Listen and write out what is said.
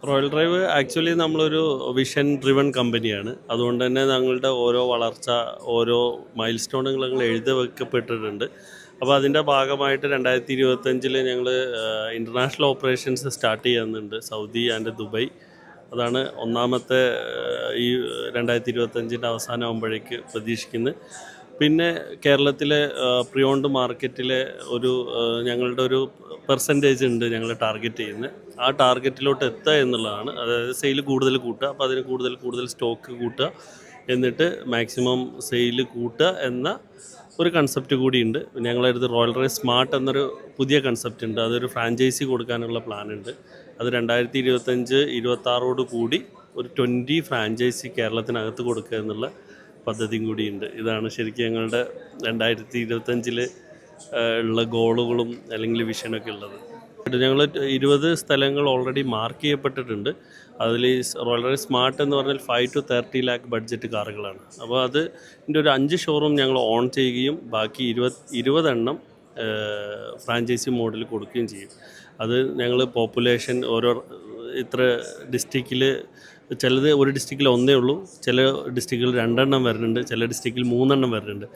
Royal drive actually നമ്മളൊരു vision driven കമ്പനിയാണ്. അതുകൊണ്ട് തന്നെ ഞങ്ങളുടെ ഓരോ വളർച്ച, ഓരോ മൈൽ സ്റ്റോണുകൾ എഴുതി വെക്കപ്പെട്ടിട്ടുണ്ട്. അപ്പോൾ അതിൻ്റെ ഭാഗമായിട്ട് 2025 ഞങ്ങൾ ഇൻ്റർനാഷണൽ ഓപ്പറേഷൻസ് സ്റ്റാർട്ട് ചെയ്യുന്നുണ്ട്, സൗദി ആൻഡ് ദുബായ്. അതാണ് ഒന്നാമത്തെ ഈ 2025 അവസാനമാകുമ്പോഴേക്ക് പ്രതീക്ഷിക്കുന്നത്. പിന്നെ കേരളത്തിലെ പ്രിയോണ്ട് മാർക്കറ്റിലെ ഒരു ഞങ്ങളുടെ ഒരു പെർസെൻറ്റേജ് ഉണ്ട് ഞങ്ങൾ ടാർഗറ്റ് ചെയ്യുന്നത്. ആ ടാർഗറ്റിലോട്ട് എത്തുക എന്നുള്ളതാണ്. അതായത് സെയിൽ കൂടുതൽ കൂട്ടുക, അപ്പോൾ അതിന് കൂടുതൽ സ്റ്റോക്ക് കൂട്ടുക, എന്നിട്ട് മാക്സിമം സെയിൽ കൂട്ടുക എന്ന ഒരു കൺസെപ്റ്റ് കൂടിയുണ്ട്. ഞങ്ങളുടെ അടുത്ത് റോയൽ റൈസ് സ്മാർട്ട് എന്നൊരു പുതിയ കൺസെപ്റ്റ് ഉണ്ട്. അതൊരു ഫ്രാഞ്ചൈസി കൊടുക്കാനുള്ള പ്ലാനുണ്ട്. അത് 2025-26 കൂടി ഒരു 20 ഫ്രാഞ്ചൈസി കേരളത്തിനകത്ത് കൊടുക്കുക എന്നുള്ള പദ്ധതിയും കൂടിയുണ്ട്. ഇതാണ് ശരിക്കും ഞങ്ങളുടെ 2025 ഉള്ള ഗോളുകളും അല്ലെങ്കിൽ വിഷനൊക്കെ ഉള്ളത്. ഞങ്ങൾ 20 സ്ഥലങ്ങൾ ഓൾറെഡി മാർക്ക് ചെയ്യപ്പെട്ടിട്ടുണ്ട്. അതിൽ റോയൽ റൈസ് സ്മാർട്ട് എന്ന് പറഞ്ഞാൽ 5 to 30 lakh ബഡ്ജറ്റ് കാറുകളാണ്. അപ്പോൾ അതിൻ്റെ ഒരു 5 ഷോറൂം ഞങ്ങൾ ഓൺ ചെയ്യുകയും ബാക്കി 20 എണ്ണം ഫ്രാഞ്ചൈസി മോഡൽ കൊടുക്കുകയും ചെയ്യും. അത് ഞങ്ങൾ പോപ്പുലേഷൻ ഓരോ ഇത്ര ഡിസ്ട്രിക്റ്റിൽ, ചിലത് ഒരു ഡിസ്ട്രിക്റ്റിൽ ഒന്നേ ഉള്ളൂ, ചില ഡിസ്ട്രിക്റ്റിൽ 2 എണ്ണം വരുന്നുണ്ട്, ചില ഡിസ്ട്രിക്റ്റിൽ 3 എണ്ണം വരുന്നുണ്ട്.